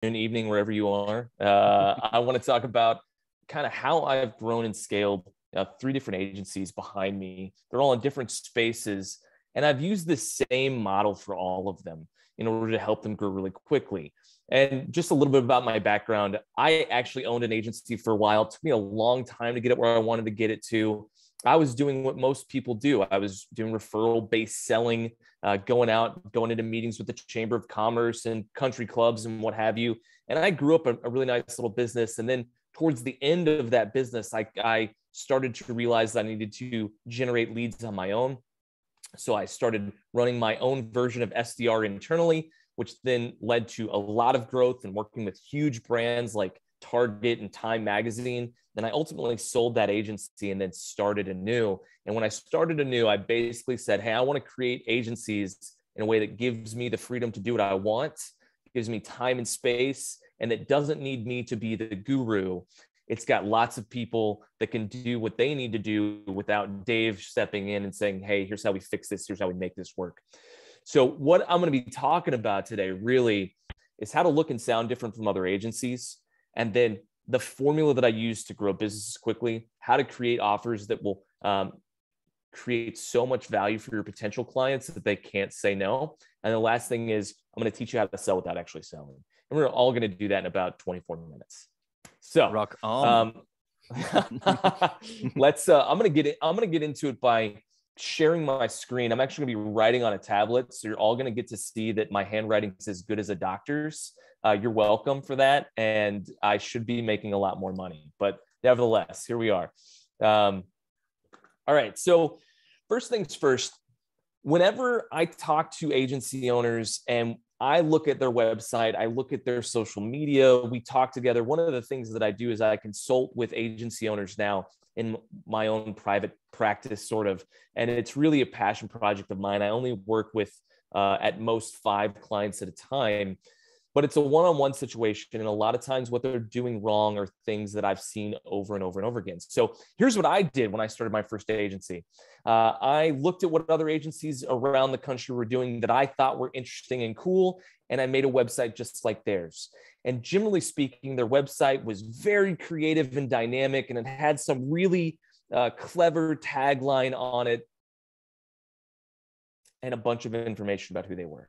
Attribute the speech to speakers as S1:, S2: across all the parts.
S1: evening, wherever you are. I want to talk about kind of how I've grown and scaled 3 different agencies behind me. They're all in different spaces. And I've used the same model for all of them in order to help them grow really quickly. And just a little bit about my background. I actually owned an agency for a while. It took me a long time to get it where I wanted to get it to. I was doing what most people do. I was doing referral-based selling, going into meetings with the Chamber of Commerce and country clubs and what have you. And I grew up a really nice little business. And then towards the end of that business, I started to realize that I needed to generate leads on my own. So I started running my own version of SDR internally, which then led to a lot of growth and working with huge brands like Target and Time Magazine. Then I ultimately sold that agency and then started anew. And when I started anew, I basically said, hey, I want to create agencies in a way that gives me the freedom to do what I want, gives me time and space, and that doesn't need me to be the guru. It's got lots of people that can do what they need to do without Dave stepping in and saying, hey, here's how we fix this. Here's how we make this work. So what I'm going to be talking about today really is how to look and sound different from other agencies. And then the formula that I use to grow businesses quickly, how to create offers that will create so much value for your potential clients that they can't say no. And the last thing is I'm going to teach you how to sell without actually selling. And we're all going to do that in about 24 minutes. So
S2: rock on.
S1: let's I'm going to get into it by sharing my screen. I'm actually going to be writing on a tablet. So you're all going to get to see that my handwriting is as good as a doctor's. You're welcome for that. And I should be making a lot more money, but nevertheless, here we are. All right. So first things first, whenever I talk to agency owners and I look at their website, I look at their social media, we talk together. One of the things that I do is I consult with agency owners now in my own private practice, sort of. And it's really a passion project of mine. I only work with at most 5 clients at a time, but it's a one-on-one situation. And a lot of times what they're doing wrong are things that I've seen over and over and over again. So here's what I did when I started my first agency. I looked at what other agencies around the country were doing that I thought were interesting and cool. And I made a website just like theirs. And generally speaking, their website was very creative and dynamic, and it had some really clever tagline on it and a bunch of information about who they were.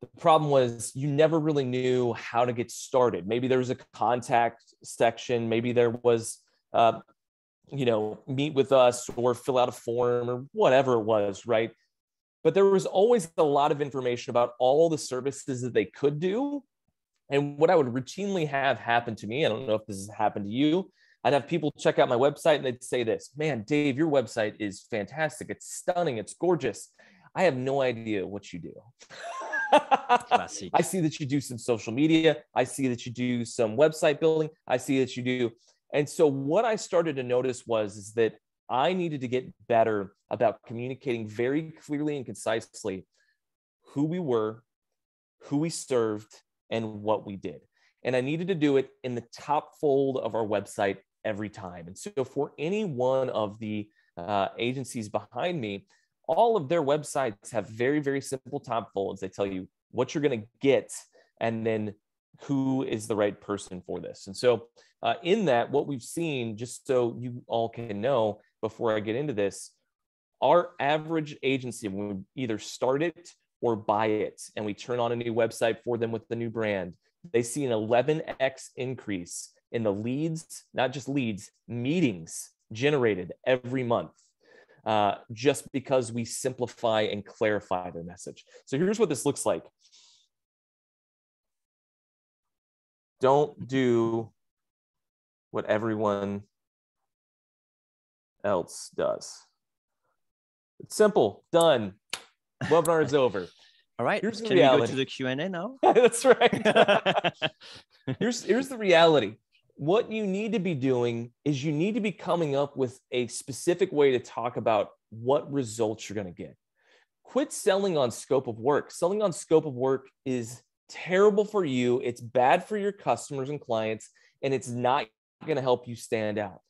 S1: The problem was you never really knew how to get started. Maybe there was a contact section. Maybe there was, meet with us or fill out a form or whatever it was, right? But there was always a lot of information about all the services that they could do. And what I would routinely have happen to me, I don't know if this has happened to you, I'd have people check out my website and they'd say this, man, Dave, your website is fantastic. It's stunning. It's gorgeous. I have no idea what you do.
S2: Classic.
S1: I see that you do some social media. I see that you do some website building. I see that you do. And so what I started to notice is that I needed to get better about communicating very clearly and concisely who we were, who we served, and what we did. And I needed to do it in the top fold of our website every time. And so for any one of the agencies behind me, all of their websites have very, very simple top folds. They tell you what you're going to get and then who is the right person for this. And so in that, what we've seen, just so you all can know before I get into this, our average agency, when we either start it or buy it, and we turn on a new website for them with the new brand, they see an 11x increase in the leads, not just leads, meetings generated every month. Just because we simplify and clarify their message. So here's what this looks like. Don't do what everyone else does. It's simple, done. Webinar is over.
S2: All right,
S1: here's the
S2: can
S1: reality.
S2: we go to the Q&A now?
S1: That's right. Here's the reality. What you need to be doing is you need to be coming up with a specific way to talk about what results you're going to get. Quit selling on scope of work. Selling on scope of work is terrible for you. It's bad for your customers and clients, and it's not going to help you stand out.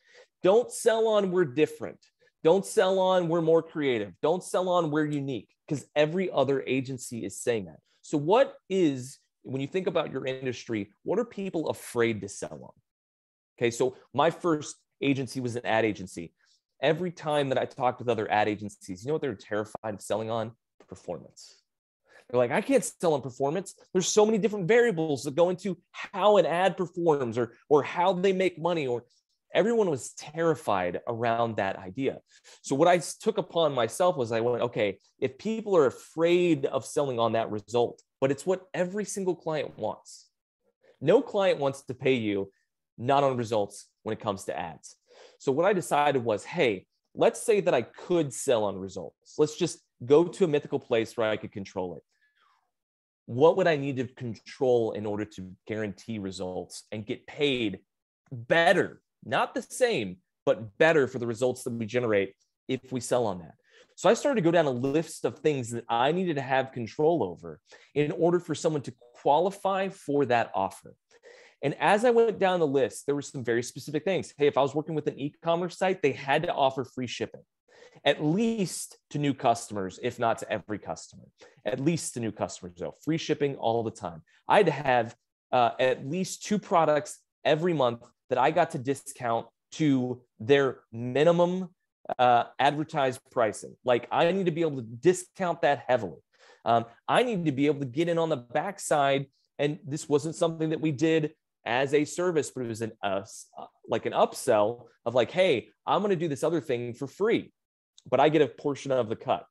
S1: Don't sell on we're different. Don't sell on we're more creative. Don't sell on we're unique, because every other agency is saying that. So what is when you think about your industry, what are people afraid to sell on? Okay, so my first agency was an ad agency. Every time that I talked with other ad agencies, you know what they're terrified of selling on? Performance. They're like, I can't sell on performance. There's so many different variables that go into how an ad performs or how they make money, or everyone was terrified around that idea. So what I took upon myself was I went, okay, if people are afraid of selling on that result, but it's what every single client wants. No client wants to pay you not on results when it comes to ads. So what I decided was, hey, let's say that I could sell on results. Let's just go to a mythical place where I could control it. What would I need to control in order to guarantee results and get paid better, not the same, but better for the results that we generate if we sell on that? So I started to go down a list of things that I needed to have control over in order for someone to qualify for that offer. And as I went down the list, there were some very specific things. Hey, if I was working with an e-commerce site, they had to offer free shipping, at least to new customers, if not to every customer, at least to new customers, though. Free shipping all the time. I had to have at least 2 products every month that I got to discount to their minimum advertised pricing. Like, I need to be able to discount that heavily. I need to be able to get in on the backside. And this wasn't something that we did as a service, but it was like an upsell of like, hey, I'm going to do this other thing for free, but I get a portion of the cut.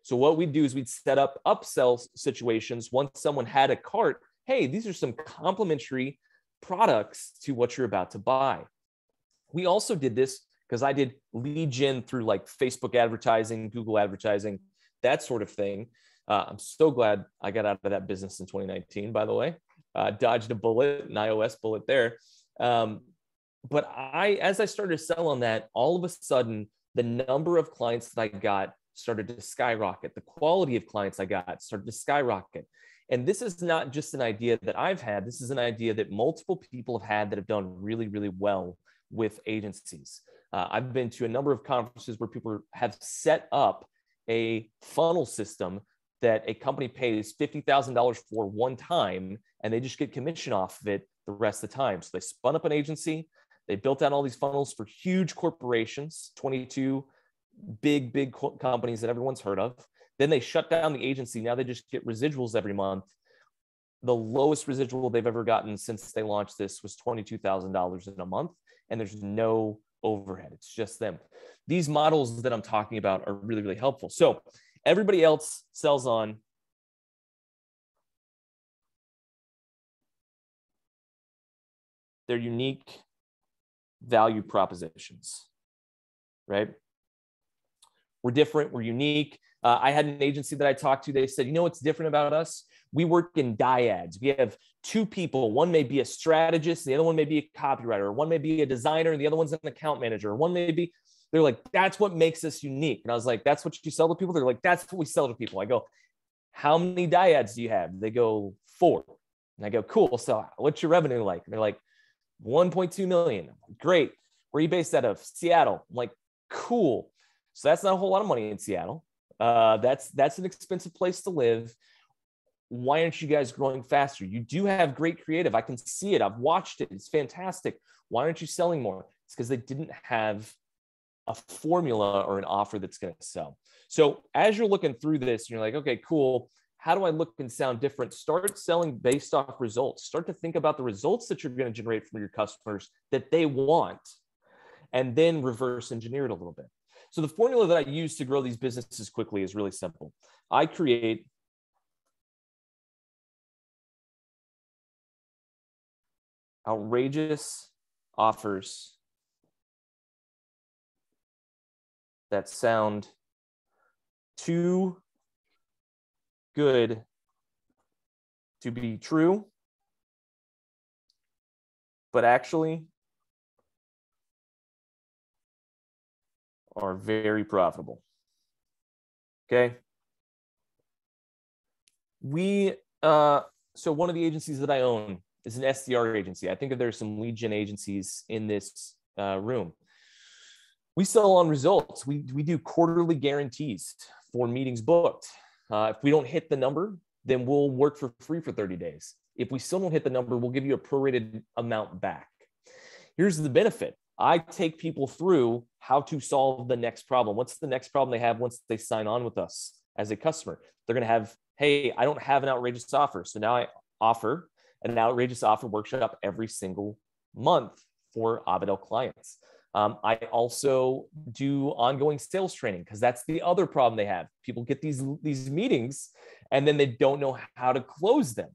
S1: So what we'd do is we'd set up upsell situations once someone had a cart. Hey, these are some complimentary products to what you're about to buy. We also did this because I did lead gen through like Facebook advertising, Google advertising, that sort of thing. I'm so glad I got out of that business in 2019, by the way. Dodged a bullet, an iOS bullet there. But as I started to sell on that, all of a sudden, the number of clients that I got started to skyrocket. The quality of clients I got started to skyrocket. And this is not just an idea that I've had. This is an idea that multiple people have had that have done really, really well with agencies. I've been to a number of conferences where people have set up a funnel system that a company pays $50,000 for one time, and they just get commission off of it the rest of the time. So they spun up an agency. They built out all these funnels for huge corporations, 22 big companies that everyone's heard of. Then they shut down the agency. Now they just get residuals every month. The lowest residual they've ever gotten since they launched this was $22,000 in a month, and there's no overhead. It's just them. These models that I'm talking about are really, really helpful. So everybody else sells on their unique value propositions, right? We're different. We're unique. I had an agency that I talked to. They said, you know what's different about us? We work in dyads. We have 2 people. One may be a strategist. The other one may be a copywriter. Or one may be a designer. And the other one's an account manager. Or one may be, they're like, that's what makes us unique. And I was like, that's what you sell to people? They're like, that's what we sell to people. I go, how many dyads do you have? They go, 4. And I go, cool. So what's your revenue like? And they're like, 1.2 million. Great. Where are you based out of? Seattle. I'm like, cool. So that's not a whole lot of money in Seattle. That's an expensive place to live. Why aren't you guys growing faster? You do have great creative. I can see it. I've watched it. It's fantastic. Why aren't you selling more? It's because they didn't have a formula or an offer that's going to sell. So as you're looking through this, you're like, okay, cool. How do I look and sound different? Start selling based off results. Start to think about the results that you're going to generate from your customers that they want, and then reverse engineer it a little bit. So the formula that I use to grow these businesses quickly is really simple. I create outrageous offers that sound too good to be true, but actually are very profitable. Okay. So one of the agencies that I own is an SDR agency. I think that there's some lead gen agencies in this room. We sell on results. We do quarterly guarantees for meetings booked. If we don't hit the number, then we'll work for free for 30 days. If we still don't hit the number, we'll give you a prorated amount back. Here's the benefit. I take people through how to solve the next problem. What's the next problem they have once they sign on with us as a customer? They're going to have, hey, I don't have an outrageous offer. So now I offer an outrageous offer workshop every single month for Abidel clients. I also do ongoing sales training because that's the other problem they have. People get these meetings and then they don't know how to close them.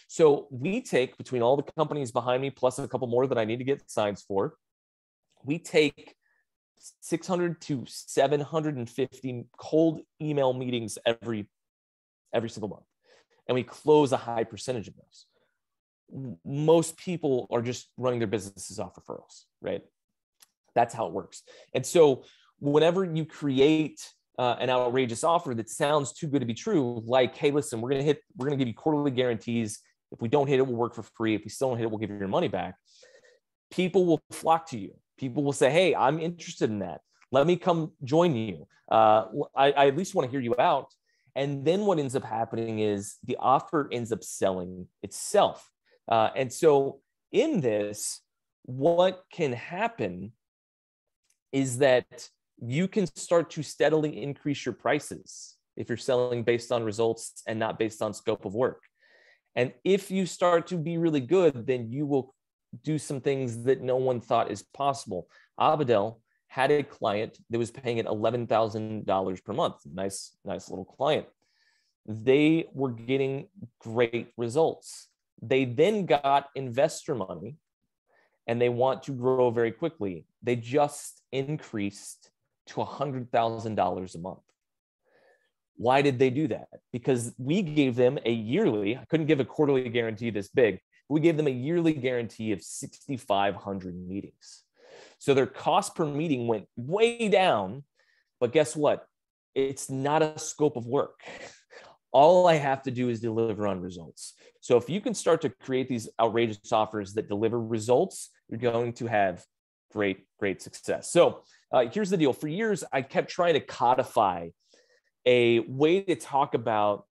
S1: So we take, between all the companies behind me, plus a couple more that I need to get signs for, we take 600 to 750 cold email meetings every single month. And we close a high percentage of those. Most people are just running their businesses off referrals, right? That's how it works. And so whenever you create an outrageous offer that sounds too good to be true, like, hey, listen, we're going to give you quarterly guarantees. If we don't hit it, we'll work for free. If we still don't hit it, we'll give you your money back. People will flock to you. People will say, hey, I'm interested in that. Let me come join you. I at least want to hear you out. And then what ends up happening is the offer ends up selling itself. And so in this, what can happen is that you can start to steadily increase your prices if you're selling based on results and not based on scope of work. And if you start to be really good, then you will do some things that no one thought is possible. Abidel had a client that was paying it $11,000 per month. Nice little client. They were getting great results. They then got investor money and they want to grow very quickly. They just increased to $100,000 a month. Why did they do that? Because we gave them a yearly, I couldn't give a quarterly guarantee this big, but we gave them a yearly guarantee of 6,500 meetings. So their cost per meeting went way down, but guess what? It's not a scope of work. All I have to do is deliver on results. So if you can start to create these outrageous offers that deliver results, you're going to have great success. So here's the deal. For years, I kept trying to codify a way to talk about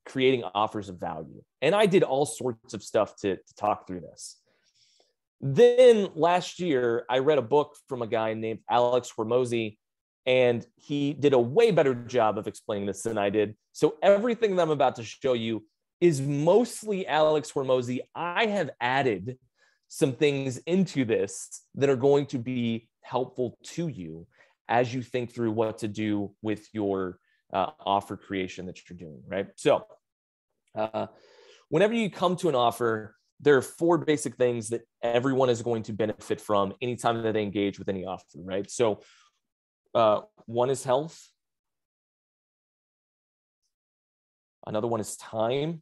S1: creating offers of value. And I did all sorts of stuff to talk through this. Then last year, I read a book from a guy named Alex Hormozy, and he did a way better job of explaining this than I did. So everything that I'm about to show you is mostly Alex Hormozy. I have added some things into this that are going to be helpful to you as you think through what to do with your offer creation that you're doing, right? So whenever you come to an offer, there are 4 basic things that everyone is going to benefit from anytime that they engage with any offer, right? So one is health. Another one is time.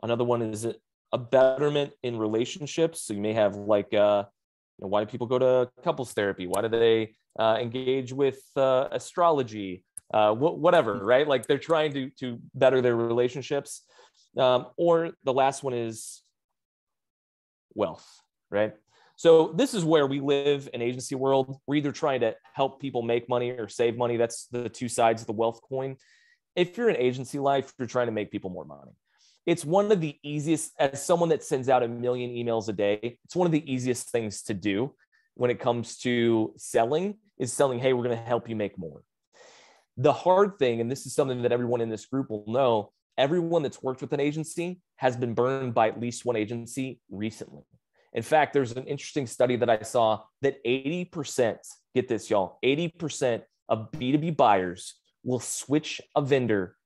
S1: Another one is a betterment in relationships. So you may have like, why do people go to couples therapy? Why do they engage with astrology? Whatever, right? Like they're trying to better their relationships. Or the last one is wealth, right? So this is where we live in agency world. We're either trying to help people make money or save money. That's the 2 sides of the wealth coin. If you're in agency life, you're trying to make people more money. It's one of the easiest, as someone that sends out 1 million emails a day, it's one of the easiest things to do when it comes to selling, hey, we're going to help you make more. The hard thing, and this is something that everyone in this group will know, everyone that's worked with an agency has been burned by at least one agency recently. In fact, there's an interesting study that I saw that 80%, get this, y'all, 80% of B2B buyers will switch a vendor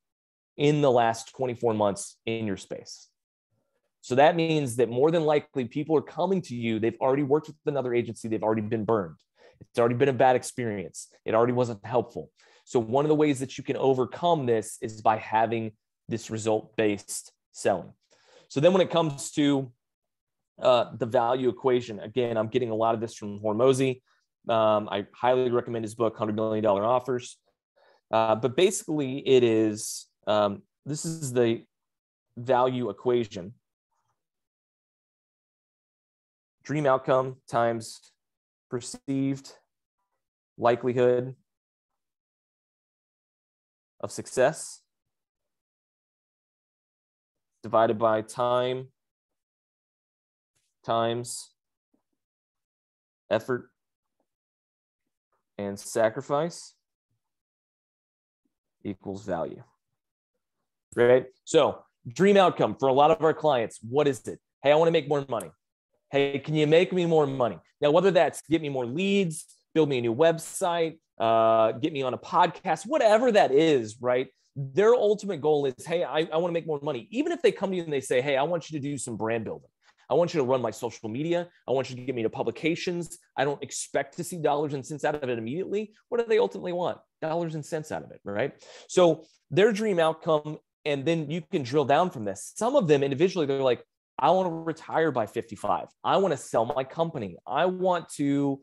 S1: in the last 24 months in your space. So that means that more than likely people are coming to you. They've already worked with another agency. They've already been burned. It's already been a bad experience. It already wasn't helpful. So one of the ways that you can overcome this is by having this result-based selling. So then when it comes to the value equation, again, I'm getting a lot of this from Hormozy. I highly recommend his book, $100 Million Offers. But basically it is, this is the value equation. Dream outcome times perceived likelihood of success divided by time times effort and sacrifice equals value, right? So dream outcome for a lot of our clients, what is it? Hey, I want to make more money. Hey, can you make me more money? Now, whether that's get me more leads, build me a new website, get me on a podcast, whatever that is, right? Their ultimate goal is, hey, I want to make more money. Even if they come to you and they say, hey, I want you to do some brand building. I want you to run my social media. I want you to get me to publications. I don't expect to see dollars and cents out of it immediately. What do they ultimately want? Dollars and cents out of it, right? So their dream outcome, and then you can drill down from this. Some of them individually, they're like, I want to retire by 55. I want to sell my company. I want to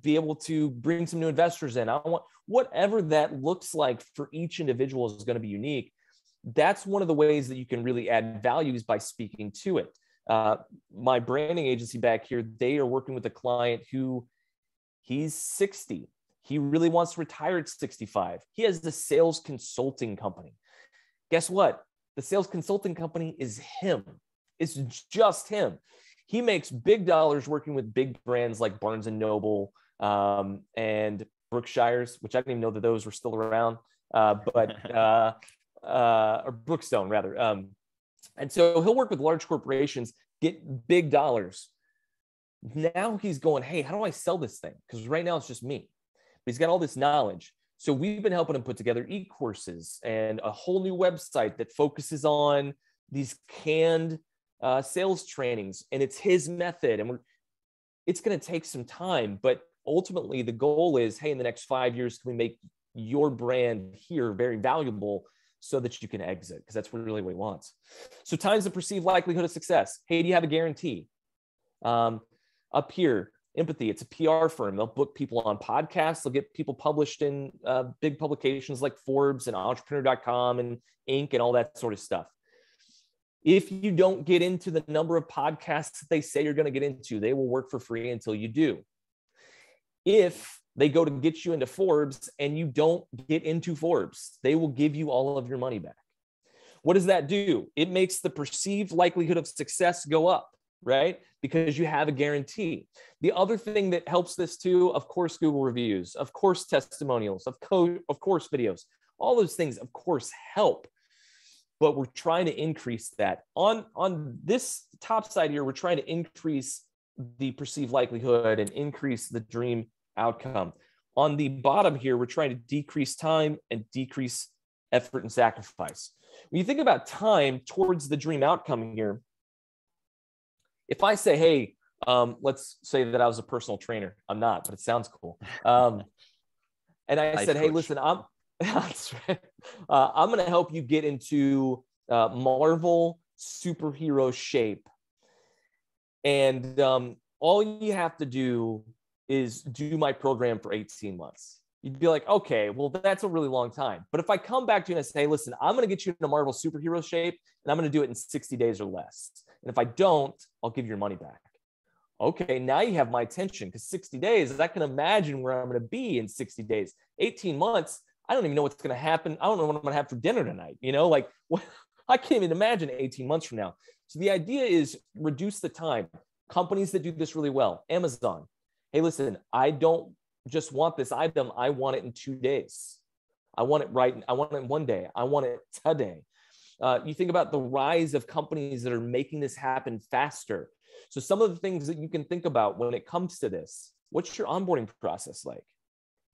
S1: be able to bring some new investors in. I want whatever that looks like for each individual is going to be unique. That's one of the ways that you can really add value is by speaking to it. My branding agency back here, they are working with a client who he's 60. He really wants to retire at 65. He has the sales consulting company. Guess what? The sales consulting company is him. It's just him. He makes big dollars working with big brands like Barnes & Noble and Brookshires, which I didn't even know that those were still around, or Brookstone rather. And so he'll work with large corporations, get big dollars. Now he's going, hey, how do I sell this thing? Because right now it's just me. But he's got all this knowledge. So we've been helping him put together e-courses and a whole new website that focuses on these canned sales trainings. And it's his method. And it's going to take some time. But ultimately, the goal is, hey, in the next 5 years, can we make your brand here very valuable so that you can exit? Because that's really what he wants. So times the perceived likelihood of success. Hey, do you have a guarantee? Up here, empathy. It's a PR firm. They'll book people on podcasts. They'll get people published in big publications like Forbes and Entrepreneur.com and Inc. and all that sort of stuff. If you don't get into the number of podcasts that they say you're going to get into, they will work for free until you do. If they go to get you into Forbes and you don't get into Forbes, they will give you all of your money back. What does that do? It makes the perceived likelihood of success go up, right? Because you have a guarantee. The other thing that helps this too, of course, Google reviews, of course, testimonials, of course, videos, all those things, of course, help. But we're trying to increase that. On this top side here, we're trying to increase the perceived likelihood and increase the dream outcome. On the bottom here, we're trying to decrease time and decrease effort and sacrifice. When you think about time towards the dream outcome here, if I say, hey, let's say that I was a personal trainer. I'm not, but it sounds cool. And I said, hey, listen, that's right. I'm going to help you get into Marvel superhero shape. And all you have to do is do my program for 18 months. You'd be like, okay, well, that's a really long time. But if I come back to you and I say, hey, listen, I'm going to get you into Marvel superhero shape, and I'm going to do it in 60 days or less. And if I don't, I'll give you your money back. Okay, now you have my attention, because 60 days, I can imagine where I'm going to be in 60 days. 18 months, I don't even know what's going to happen. I don't know what I'm going to have for dinner tonight. You know, like I can't even imagine 18 months from now. So the idea is reduce the time. Companies that do this really well, Amazon. Hey, listen, I don't just want this item. I want it in 2 days. I want it right. I want it in 1 day. I want it today. You think about the rise of companies that are making this happen faster. So some of the things that you can think about when it comes to this, what's your onboarding process like?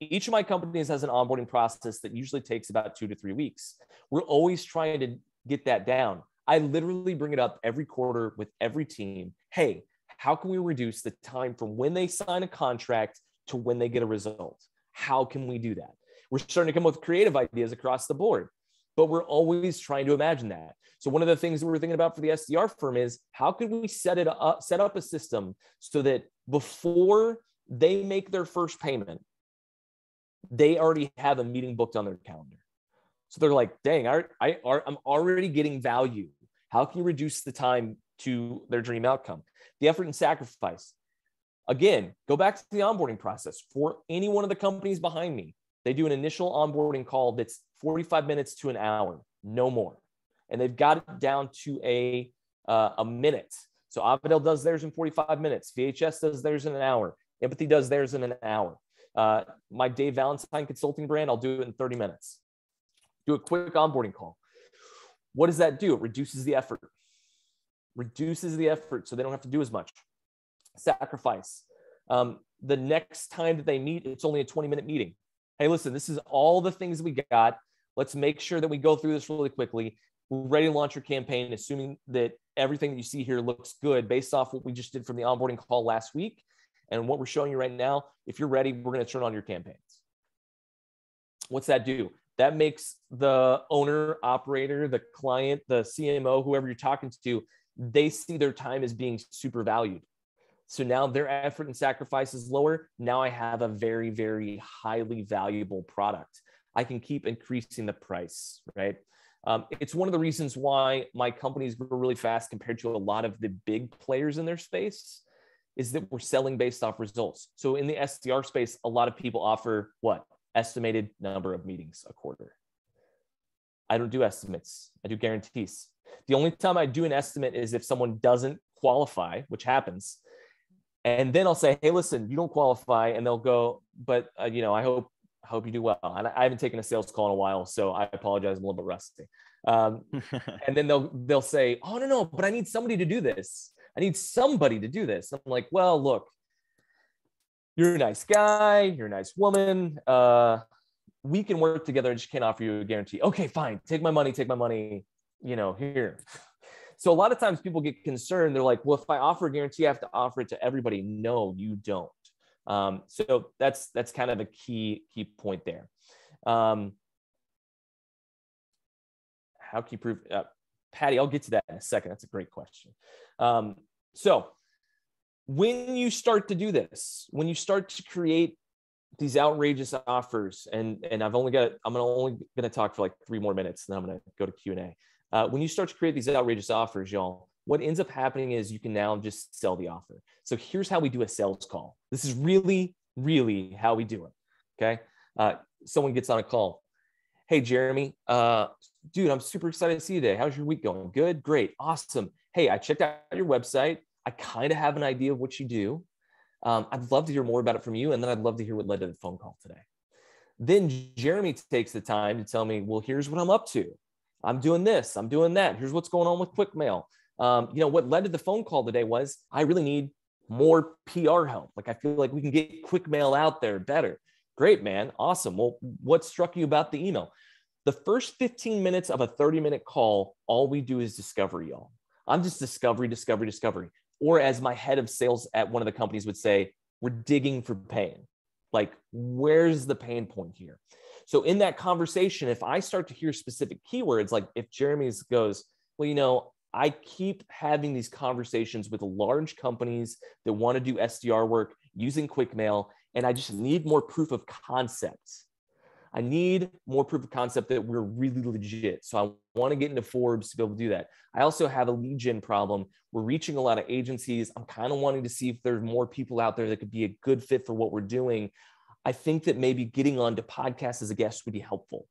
S1: Each of my companies has an onboarding process that usually takes about 2 to 3 weeks. We're always trying to get that down. I literally bring it up every quarter with every team. Hey, how can we reduce the time from when they sign a contract to when they get a result? How can we do that? We're starting to come up with creative ideas across the board, but we're always trying to imagine that. So one of the things that we're thinking about for the SDR firm is how can we set up a system so that before they make their first payment, they already have a meeting booked on their calendar. So they're like, dang, I'm already getting value. How can you reduce the time to their dream outcome? The effort and sacrifice. Again, go back to the onboarding process. For any one of the companies behind me, they do an initial onboarding call that's 45 minutes to an hour, no more. and they've got it down to a minute. So Avidel does theirs in 45 minutes. VHS does theirs in an hour. Empathy does theirs in an hour. My Dave Valentine consulting brand, I'll do it in 30 minutes. Do a quick onboarding call. What does that do? It reduces the effort. Reduces the effort so they don't have to do as much. Sacrifice. The next time that they meet, it's only a 20-minute meeting. Hey, listen, this is all the things we got. Let's make sure that we go through this really quickly. We're ready to launch your campaign, assuming that everything that you see here looks good based off what we just did from the onboarding call last week and what we're showing you right now. If you're ready, we're going to turn on your campaigns. What's that do? That makes the owner, operator, the client, the CMO, whoever you're talking to, they see their time as being super valued. So now their effort and sacrifice is lower. Now I have a very, very highly valuable product. I can keep increasing the price, right? It's one of the reasons why my companies grow really fast compared to a lot of the big players in their space, is that we're selling based off results. So in the SDR space, a lot of people offer what? Estimated number of meetings a quarter. I don't do estimates. I do guarantees. The only time I do an estimate is if someone doesn't qualify, which happens. And then I'll say, hey, listen, you don't qualify. And they'll go, but I hope you do well. And I haven't taken a sales call in a while, so I apologize. I'm a little bit rusty. And then they'll say, oh, no, but I need somebody to do this. I need somebody to do this. I'm like, well, look, you're a nice guy. You're a nice woman. We can work together. I just can't offer you a guarantee. Okay, fine. Take my money, here. So a lot of times people get concerned. They're like, well, if I offer a guarantee, I have to offer it to everybody. No, you don't. So that's kind of a key point there. How can you prove, Patty, I'll get to that in a second. That's a great question. So when you start to do this, when you start to create these outrageous offers, and I'm only going to talk for like 3 more minutes, and then I'm going to go to Q&A. When you start to create these outrageous offers, y'all, what ends up happening is you can now just sell the offer. So here's how we do a sales call. This is really, really how we do it. Okay. Someone gets on a call. Hey, Jeremy, dude, I'm super excited to see you today. How's your week going? Good, great, awesome. Hey, I checked out your website. I kind of have an idea of what you do. I'd love to hear more about it from you. And then I'd love to hear what led to the phone call today. Then Jeremy takes the time to tell me, well, here's what I'm up to. I'm doing this, I'm doing that. Here's what's going on with quick mail. What led to the phone call today was I really need more PR help. Like, I feel like we can get quick mail out there better. Great, man. Awesome. Well, what struck you about the email? The first 15 minutes of a 30-minute call, all we do is discovery, y'all. I'm just discovery. Or as my head of sales at one of the companies would say, we're digging for pain. Like, where's the pain point here? So in that conversation, if I start to hear specific keywords, like if Jeremy goes, well, I keep having these conversations with large companies that want to do SDR work using quick mail, and I just need more proof of concept. I need more proof of concept that we're really legit. So I want to get into Forbes to be able to do that. I also have a lead gen problem. We're reaching a lot of agencies. I'm kind of wanting to see if there's more people out there that could be a good fit for what we're doing. I think that maybe getting onto podcasts as a guest would be helpful.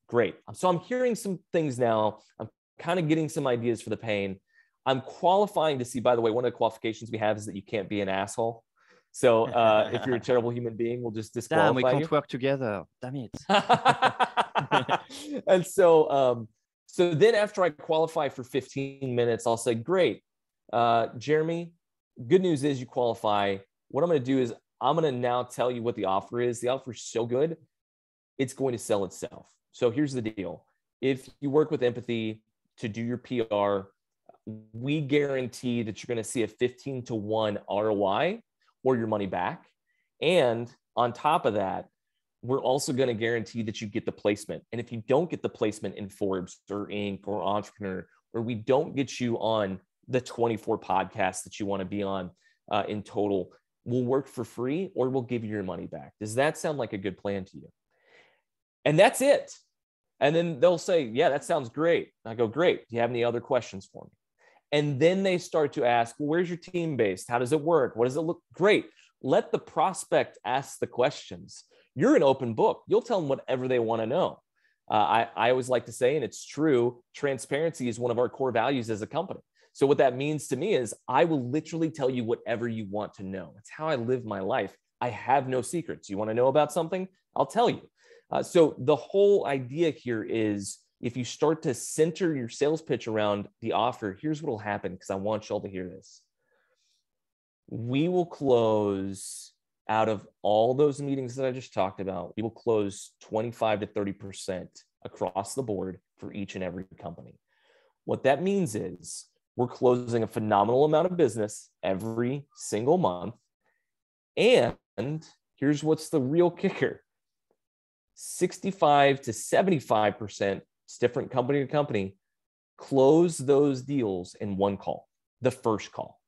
S1: Great. So I'm hearing some things now. I'm kind of getting some ideas for the pain. I'm qualifying to see, by the way, one of the qualifications we have is that you can't be an asshole. So if you're a terrible human being, we'll just disqualify you.
S2: Damn, we can't work together. Damn it.
S1: And so then after I qualify for 15 minutes, I'll say, great, Jeremy, good news is you qualify. What I'm going to do is I'm going to now tell you what the offer is. The offer is so good, it's going to sell itself. So here's the deal. If you work with Empathy to do your PR, we guarantee that you're going to see a 15-to-1 ROI or your money back. And on top of that, we're also going to guarantee that you get the placement. And if you don't get the placement in Forbes or Inc. or Entrepreneur, or we don't get you on the 24 podcasts that you want to be on in total, we'll work for free or we'll give you your money back. Does that sound like a good plan to you? And that's it. And then they'll say, yeah, that sounds great. I go, great. Do you have any other questions for me? And then they start to ask, well, where's your team based? How does it work? What does it look? Great. Let the prospect ask the questions. You're an open book. You'll tell them whatever they want to know. I always like to say, and it's true, transparency is one of our core values as a company. So what that means to me is I will literally tell you whatever you want to know. It's how I live my life. I have no secrets. You want to know about something? I'll tell you. So the whole idea here is if you start to center your sales pitch around the offer, here's what will happen, because I want y'all to hear this. We will close out of all those meetings that I just talked about, we will close 25 to 30% across the board for each and every company. What that means is we're closing a phenomenal amount of business every single month. And here's what's the real kicker. 65 to 75%, it's different company to company, close those deals in one call, the first call.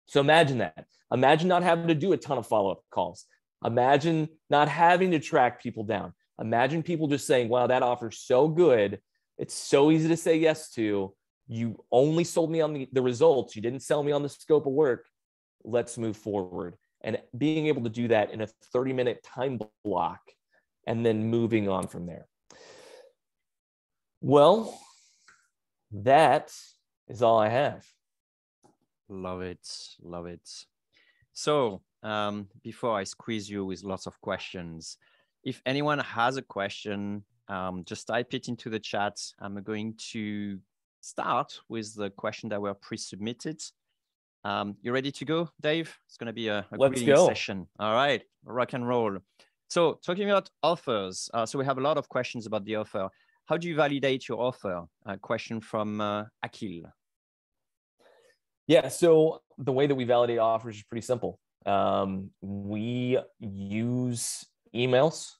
S1: So imagine that. Imagine not having to do a ton of follow-up calls. Imagine not having to track people down. Imagine people just saying, wow, that offer's so good. It's so easy to say yes to. You only sold me on the results. You didn't sell me on the scope of work. Let's move forward. And being able to do that in a 30-minute time block and then moving on from there. Well, that is all I have.
S2: Love it. Love it. So before I squeeze you with lots of questions, if anyone has a question, just type it into the chat. I'm going to start with the question that were pre-submitted. You ready to go, Dave? It's going to be a greeting session. All right, rock and roll. So talking about offers. So we have a lot of questions about the offer. How do you validate your offer? A question from Akil.
S1: Yeah, so the way that we validate offers is pretty simple. We use emails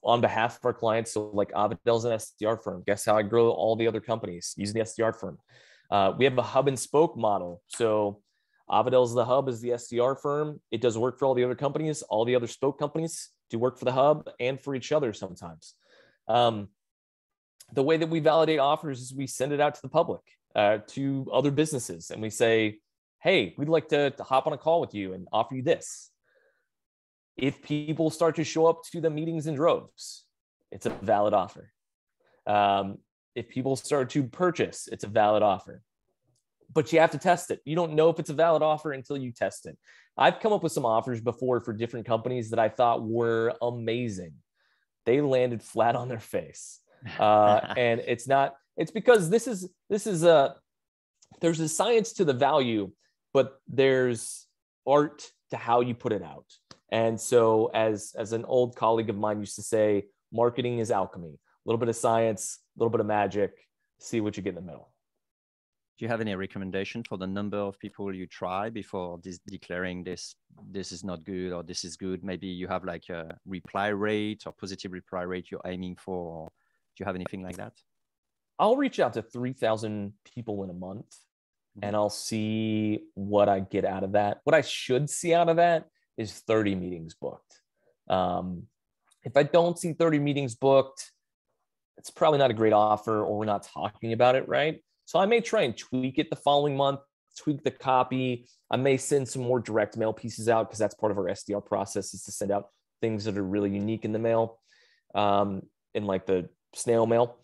S1: on behalf of our clients. So like Avidel's an SDR firm. Guess how I grow all the other companies? Using the SDR firm. We have a hub and spoke model. So Avidel's the hub is the SDR firm. It does work for all the other companies. All the other spoke companies do work for the hub and for each other sometimes. The way that we validate offers is we send it out to the public, to other businesses. And we say, hey, we'd like to hop on a call with you and offer you this. If people start to show up to the meetings in droves, it's a valid offer. If people start to purchase, it's a valid offer. But you have to test it. You don't know if it's a valid offer until you test it. I've come up with some offers before for different companies that I thought were amazing. They landed flat on their face. And it's because there's a science to the value, but there's art to how you put it out. And so as an old colleague of mine used to say, marketing is alchemy, a little bit of science, a little bit of magic, see what you get in the middle.
S2: Do you have any recommendation for the number of people you try before declaring this is not good or this is good? Maybe you have like a reply rate or positive reply rate you're aiming for. Or do you have anything like that?
S1: I'll reach out to 3,000 people in a month and I'll see what I get out of that. What I should see out of that is 30 meetings booked. If I don't see 30 meetings booked, it's probably not a great offer or we're not talking about it right. So I may try and tweak it the following month, tweak the copy. I may send some more direct mail pieces out because that's part of our SDR process is to send out things that are really unique in the mail, in like the snail mail.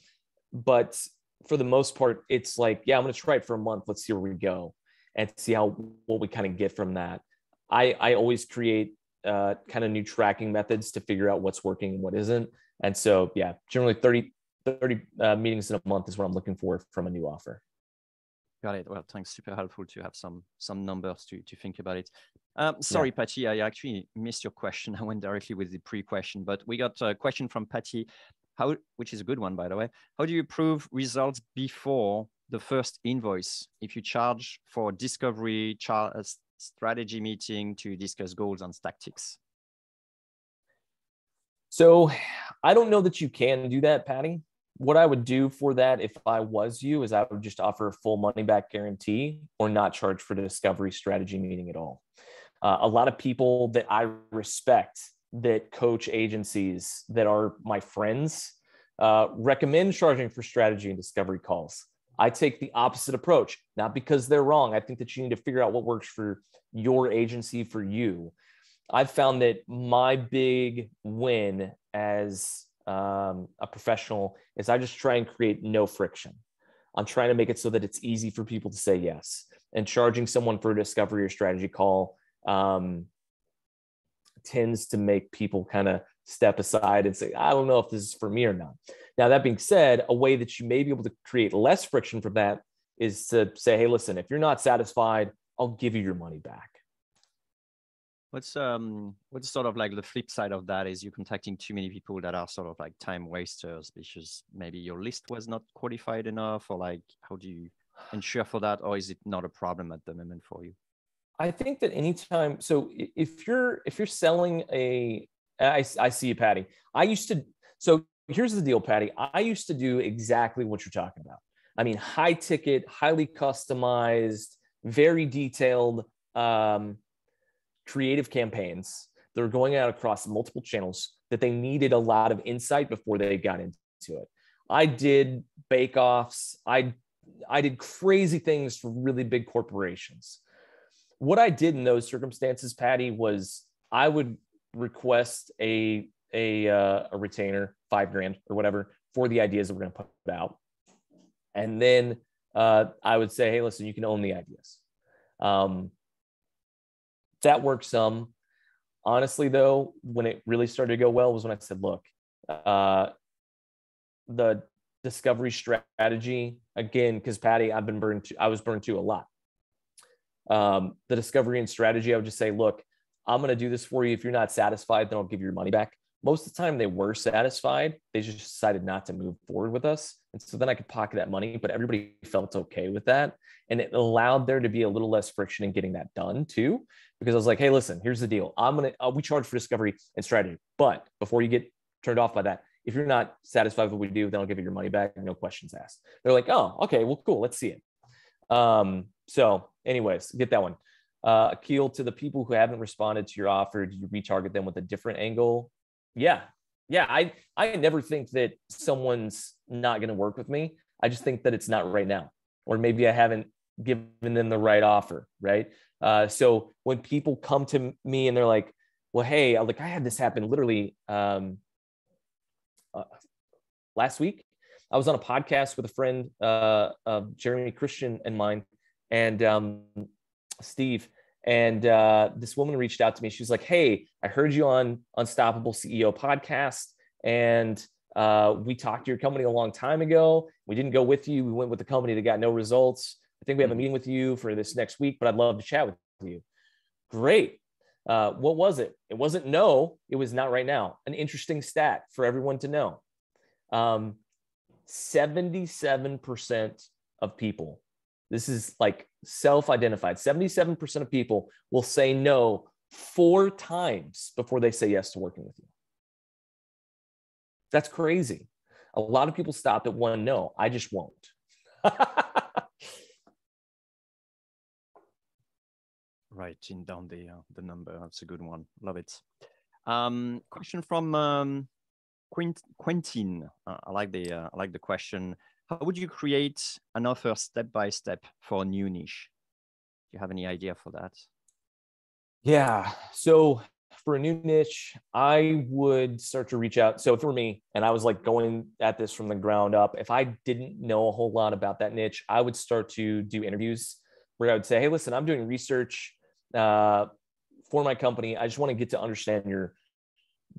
S1: But for the most part, it's like, yeah, I'm going to try it for a month. Let's see where we go and see what we kind of get from that. I always create kind of new tracking methods to figure out what's working and what isn't. And so, yeah, generally 30 meetings in a month is what I'm looking for from a new offer.
S2: Got it. Well, thanks. Super helpful to have some numbers to think about it. Sorry, yeah. Patty, I actually missed your question. I went directly with the pre-question, but we got a question from Patty, which is a good one, by the way. How do you prove results before the first invoice? If you charge for discovery, a strategy meeting to discuss goals and tactics.
S1: So I don't know that you can do that, Patty. What I would do for that if I was you is I would just offer a full money back guarantee or not charge for the discovery strategy meeting at all. A lot of people that I respect that coach agencies that are my friends recommend charging for strategy and discovery calls. I take the opposite approach, not because they're wrong. I think that you need to figure out what works for your agency, for you. I've found that my big win as a professional is I just try and create no friction. I'm trying to make it so that it's easy for people to say yes. And charging someone for a discovery or strategy call tends to make people kind of step aside and say, I don't know if this is for me or not. Now, that being said, a way that you may be able to create less friction from that is to say, hey, listen, if you're not satisfied, I'll give you your money back.
S2: What's sort of like the flip side of that is you're contacting too many people that are sort of like time wasters because maybe your list was not qualified enough, or like, how do you ensure for that? Or is it not a problem at the moment for you?
S1: I think that anytime, so if you're selling I see you, Patty. So here's the deal, Patty. I used to do exactly what you're talking about. I mean, high ticket, highly customized, very detailed, creative campaigns that are going out across multiple channels that they needed a lot of insight before they got into it. I did bake-offs. I did crazy things for really big corporations. What I did in those circumstances, Patty, was I would request a retainer, $5,000 or whatever, for the ideas that we're going to put out. And then I would say, hey, listen, you can own the ideas. That worked some. Honestly, though, when it really started to go well was when I said, look, the discovery strategy, again, because Patty, I was burned too a lot. The discovery and strategy, I would just say, look, I'm going to do this for you. If you're not satisfied, then I'll give you your money back. Most of the time they were satisfied. They just decided not to move forward with us. And so then I could pocket that money, but everybody felt okay with that. And it allowed there to be a little less friction in getting that done too. Because I was like, hey, listen, here's the deal. We charge for discovery and strategy. But before you get turned off by that, if you're not satisfied with what we do, then I'll give you your money back. No questions asked. They're like, oh, okay, well, cool. Let's see it. So anyways, get that one. Akil, to the people who haven't responded to your offer, do you retarget them with a different angle? Yeah. I never think that someone's not going to work with me. I just think that it's not right now, or maybe I haven't given them the right offer. Right. So when people come to me and they're like, well, hey, I had this happen literally last week. I was on a podcast with a friend, Jeremy Christian and mine, and Steve. And this woman reached out to me. She was like, hey, I heard you on Unstoppable CEO podcast. And we talked to your company a long time ago. We didn't go with you. We went with the company that got no results. I think we have a meeting with you for this next week, but I'd love to chat with you. Great. What was it? It wasn't no. It was not right now. An interesting stat for everyone to know. 77% of people, this is like self-identified, 77% of people will say no 4 times before they say yes to working with you. That's crazy. A lot of people stop at 1 no. I just won't.
S2: Writing down the number. That's a good one. Love it. Question from Quentin. I like the question. How would you create an offer step by step for a new niche? Do you have any idea for that?
S1: Yeah. So for a new niche, I would start to reach out. So if it were me and I was like going at this from the ground up, if I didn't know a whole lot about that niche, I would start to do interviews where I would say, hey, listen, I'm doing research for my company. I just want to get to understand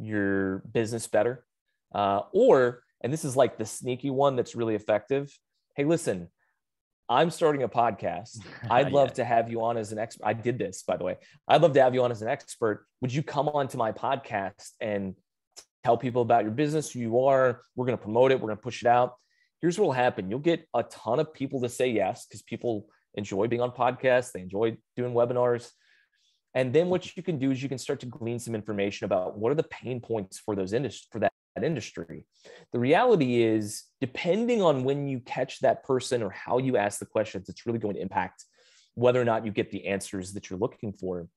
S1: your business better. And this is like the sneaky one that's really effective. Hey, listen, I'm starting a podcast. I'd love to have you on as an expert. I did this, by the way. I'd love to have you on as an expert. Would you come on to my podcast and tell people about your business, who you are? We're going to promote it. We're going to push it out. Here's what will happen. You'll get a ton of people to say yes, because people enjoy being on podcasts. They enjoy doing webinars. And then what you can do is you can start to glean some information about what are the pain points for that industry. The reality is, depending on when you catch that person or how you ask the questions, it's really going to impact whether or not you get the answers that you're looking for.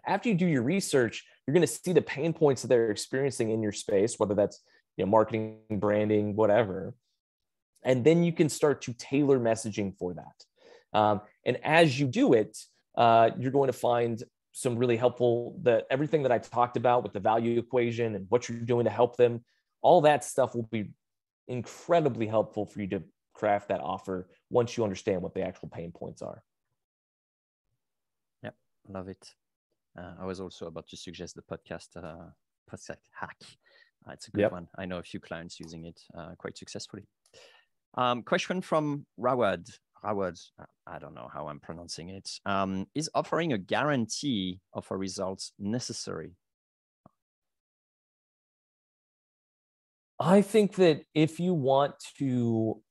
S1: After you do your research, you're going to see the pain points that they're experiencing in your space, whether that's marketing, branding, whatever. And then you can start to tailor messaging for that. And as you do it, you're going to find some really helpful, everything that I talked about with the value equation and what you're doing to help them, All that stuff will be incredibly helpful for you to craft that offer once you understand what the actual pain points are.
S2: Yep, love it. I was also about to suggest the podcast hack. It's a good one. I know a few clients using it quite successfully. Question from Rawad. Rawad, I don't know how I'm pronouncing it. Is offering a guarantee of a result necessary?
S1: I think that if you want to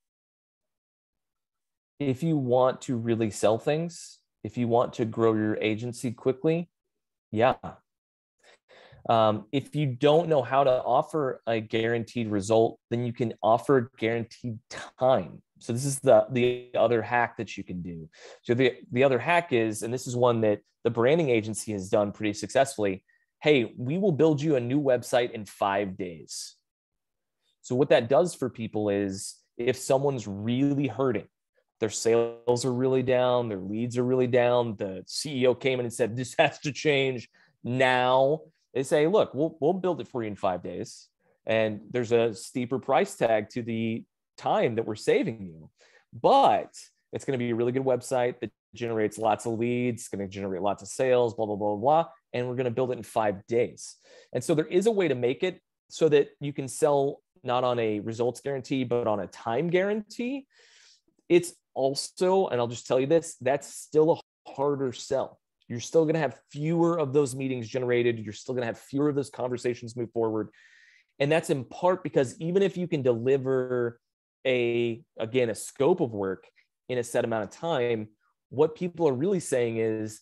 S1: really sell things, if you want to grow your agency quickly, yeah. If you don't know how to offer a guaranteed result, then you can offer guaranteed time. So this is the other hack that you can do. So the other hack is, and this is one that the branding agency has done pretty successfully. Hey, we will build you a new website in 5 days. So what that does for people is, if someone's really hurting, their sales are really down, their leads are really down, the CEO came in and said, this has to change now. They say, look, we'll build it for you in 5 days. And there's a steeper price tag to the time that we're saving you. But it's going to be a really good website that generates lots of leads, going to generate lots of sales, blah, blah, blah, blah. And we're going to build it in 5 days. And so there is a way to make it so that you can sell not on a results guarantee, but on a time guarantee. It's also, and I'll just tell you this, that's still a harder sell. You're still going to have fewer of those meetings generated. You're still going to have fewer of those conversations move forward. And that's in part because even if you can deliver a scope of work in a set amount of time, what people are really saying is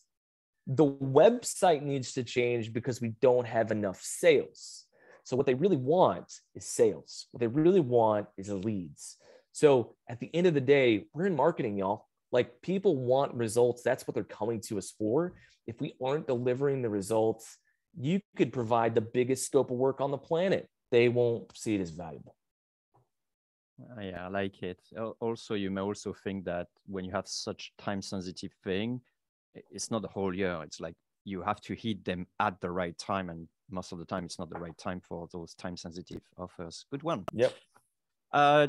S1: the website needs to change because we don't have enough sales. So what they really want is sales. What they really want is leads. So at the end of the day, we're in marketing, y'all. Like, people want results. That's what they're coming to us for. If we aren't delivering the results, you could provide the biggest scope of work on the planet. They won't see it as valuable.
S2: Yeah, I like it. Also, you may also think that when you have such time-sensitive thing, it's not the whole year. It's like you have to hit them at the right time. And most of the time, it's not the right time for those time-sensitive offers. Good one.
S1: Yep.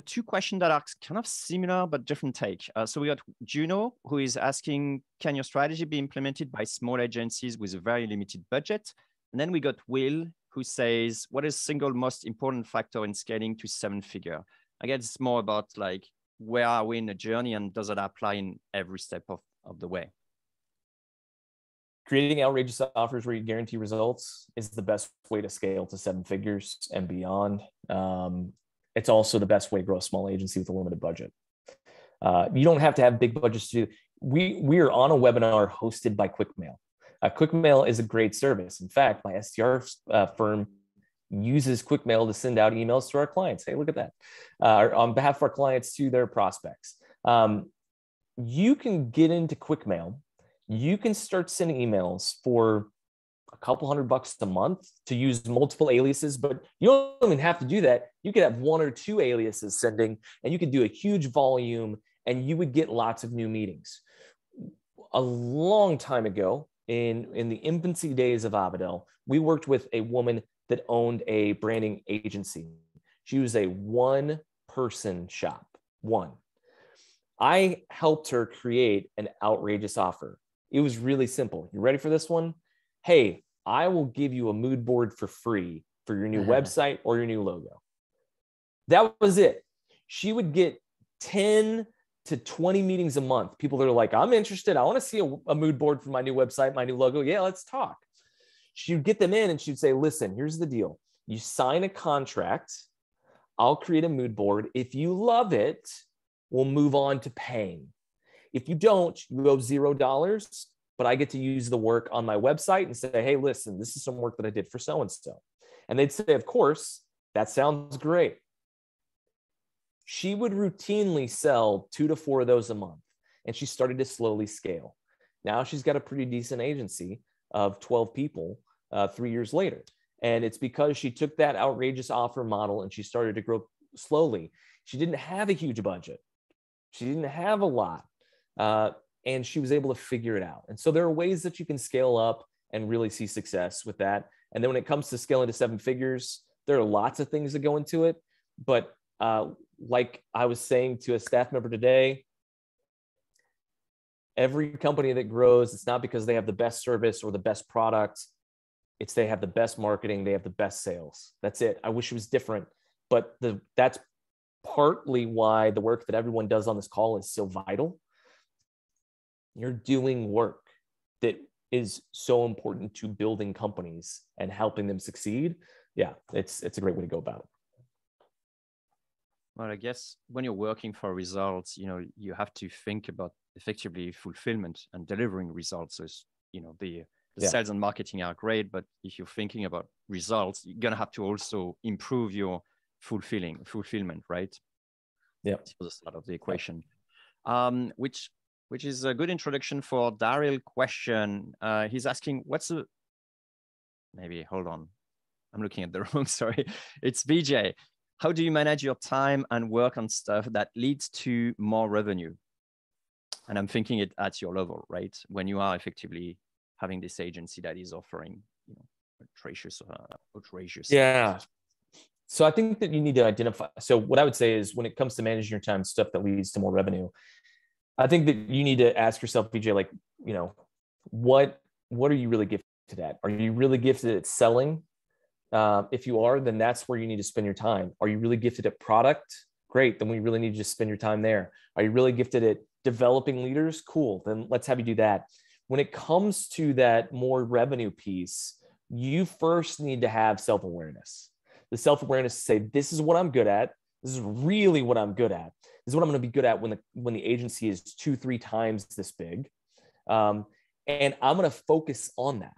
S2: 2 questions that are kind of similar, but different take. So we got Juno, who is asking, can your strategy be implemented by small agencies with a very limited budget? And then we got Will, who says, what is single most important factor in scaling to 7-figure? I guess it's more about like, where are we in the journey and does it apply in every step of the way?
S1: Creating outrageous offers where you guarantee results is the best way to scale to 7 figures and beyond. It's also the best way to grow a small agency with a limited budget. You don't have to have big budgets to do. We are on a webinar hosted by QuickMail. QuickMail is a great service. In fact, my SDR firm uses QuickMail to send out emails to our clients. Hey, look at that. On behalf of our clients to their prospects. You can get into QuickMail. You can start sending emails for a couple $100 a month to use multiple aliases, but you don't even have to do that. You could have 1 or 2 aliases sending, and you could do a huge volume, and you would get lots of new meetings. A long time ago, in the infancy days of Abadel, we worked with a woman that owned a branding agency. She was a 1-person shop. I helped her create an outrageous offer. It was really simple. You ready for this one? Hey, I will give you a mood board for free for your new website or your new logo. That was it. She would get 10 to 20 meetings a month. People that are like, I'm interested. I want to see a mood board for my new website, my new logo. Yeah, let's talk. She'd get them in and she'd say, listen, here's the deal. You sign a contract. I'll create a mood board. If you love it, we'll move on to paying. If you don't, you owe $0, but I get to use the work on my website and say, hey, listen, this is some work that I did for so-and-so. And they'd say, of course, that sounds great. She would routinely sell 2 to 4 of those a month. And she started to slowly scale. Now she's got a pretty decent agency of 12 people 3 years later. And it's because she took that outrageous offer model and she started to grow slowly. She didn't have a huge budget. She didn't have a lot. And she was able to figure it out. And so there are ways that you can scale up and really see success with that. And then when it comes to scaling to 7 figures, There are lots of things that go into it, but like I was saying to a staff member today, every company that grows, it's not because they have the best service or the best product. It's they have the best marketing, they have the best sales. That's it. I wish it was different, but that's partly why the work that everyone does on this call is so vital. You're doing work that is so important to building companies and helping them succeed. Yeah, it's a great way to go about it.
S2: Well, I guess when you're working for results, you have to think about effectively fulfillment and delivering results. So, the sales and marketing are great, but if you're thinking about results, you're going to have to also improve your fulfillment, right?
S1: Yeah.
S2: So the start of the equation, which is a good introduction for Daryl question. He's asking, hold on. I'm looking at the wrong, sorry. It's BJ. How do you manage your time and work on stuff that leads to more revenue? And I'm thinking it at your level, right? When you are effectively having this agency that is offering, outrageous.
S1: Yeah. So I think that you need to identify. So what I would say is when it comes to managing your time, stuff that leads to more revenue, I think that you need to ask yourself, BJ, like, what are you really gifted at? Are you really gifted at selling? If you are, then that's where you need to spend your time. Are you really gifted at product? Great. Then we really need to just spend your time there. Are you really gifted at developing leaders? Cool. Then let's have you do that. When it comes to that more revenue piece, you first need to have self-awareness. The self-awareness to say, this is what I'm good at. This is really what I'm good at. This is what I'm going to be good at when the agency is 2-3 times this big. And I'm going to focus on that.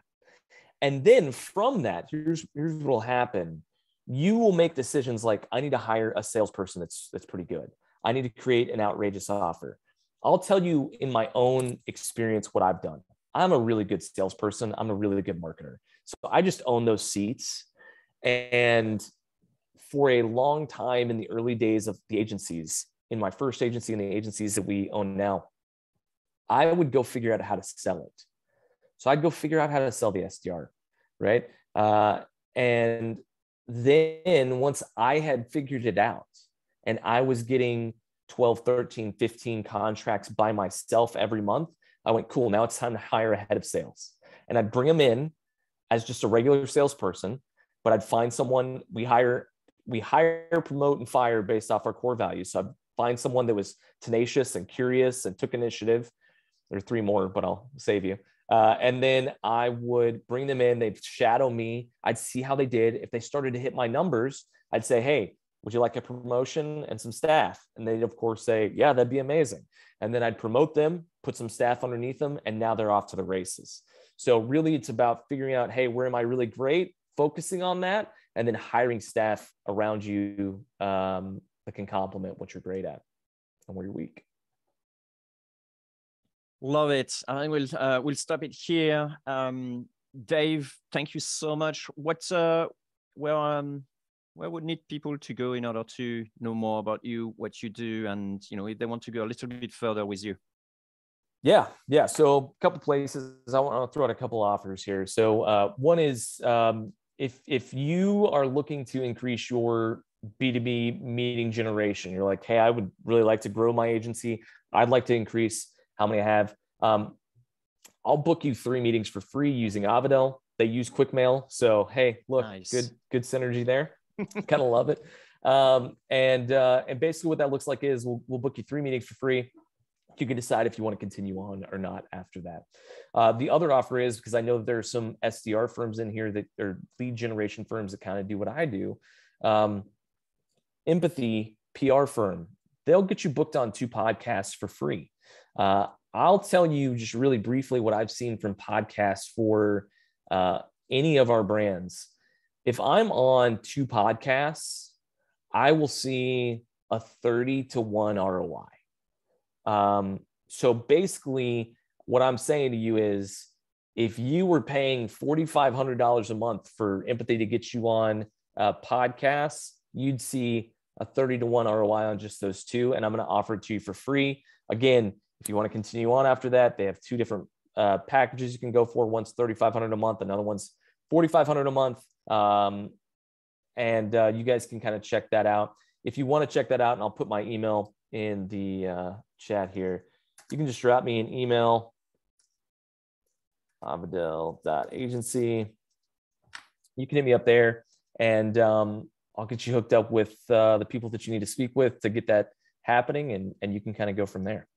S1: And then from that, here's what will happen. You will make decisions like, I need to hire a salesperson that's pretty good. I need to create an outrageous offer. I'll tell you in my own experience what I've done. I'm a really good salesperson. I'm a really good marketer. So I just own those seats. And for a long time in the early days of the agencies, in my first agency and the agencies that we own now, I would go figure out how to sell it. So I'd go figure out how to sell the SDR, right? And then once I had figured it out and I was getting 12, 13, 15 contracts by myself every month, I went, cool, now it's time to hire a head of sales. And I'd bring them in as just a regular salesperson, but I'd find someone, we hire, promote, and fire based off our core values. So I'd find someone that was tenacious and curious and took initiative. There are 3 more, but I'll save you. And then I would bring them in, they'd shadow me. I'd see how they did. If they started to hit my numbers, I'd say, hey, would you like a promotion and some staff? And they'd of course say, yeah, that'd be amazing. And then I'd promote them, put some staff underneath them, and now they're off to the races. So really it's about figuring out, hey, where am I really great? Focusing on that, and then hiring staff around you that can complement what you're great at and where you're weak.
S2: Love it. I think we'll stop it here. Dave, thank you so much. Where would need people to go in order to know more about you, what you do, and if they want to go a little bit further with you?
S1: Yeah. So a couple places. I want to throw out a couple offers here. So one is if you are looking to increase your B2B meeting generation, you're like, hey, I would really like to grow my agency. I'd like to increase how many I have. I'll book you 3 meetings for free using Avidel. They use QuickMail. So, hey, look, nice. Good synergy there. Kind of love it. And basically what that looks like is we'll book you 3 meetings for free. You can decide if you want to continue on or not after that. The other offer is, because I know there are some SDR firms in here that are lead generation firms that kind of do what I do. Empathy PR firm, they'll get you booked on 2 podcasts for free. I'll tell you just really briefly what I've seen from podcasts for any of our brands. If I'm on 2 podcasts, I will see a 30-to-1 ROI. So basically what I'm saying to you is, if you were paying $4,500 a month for Empathy to get you on podcasts, you'd see a 30-to-1 ROI on just those 2. And I'm going to offer it to you for free. Again, if you want to continue on after that, they have 2 different packages you can go for. One's $3,500 a month. Another one's $4,500 a month. and you guys can kind of check that out. If you want to check that out, and I'll put my email in the chat here, you can just drop me an email, avadel.agency. You can hit me up there, and I'll get you hooked up with the people that you need to speak with to get that happening, and you can kind of go from there.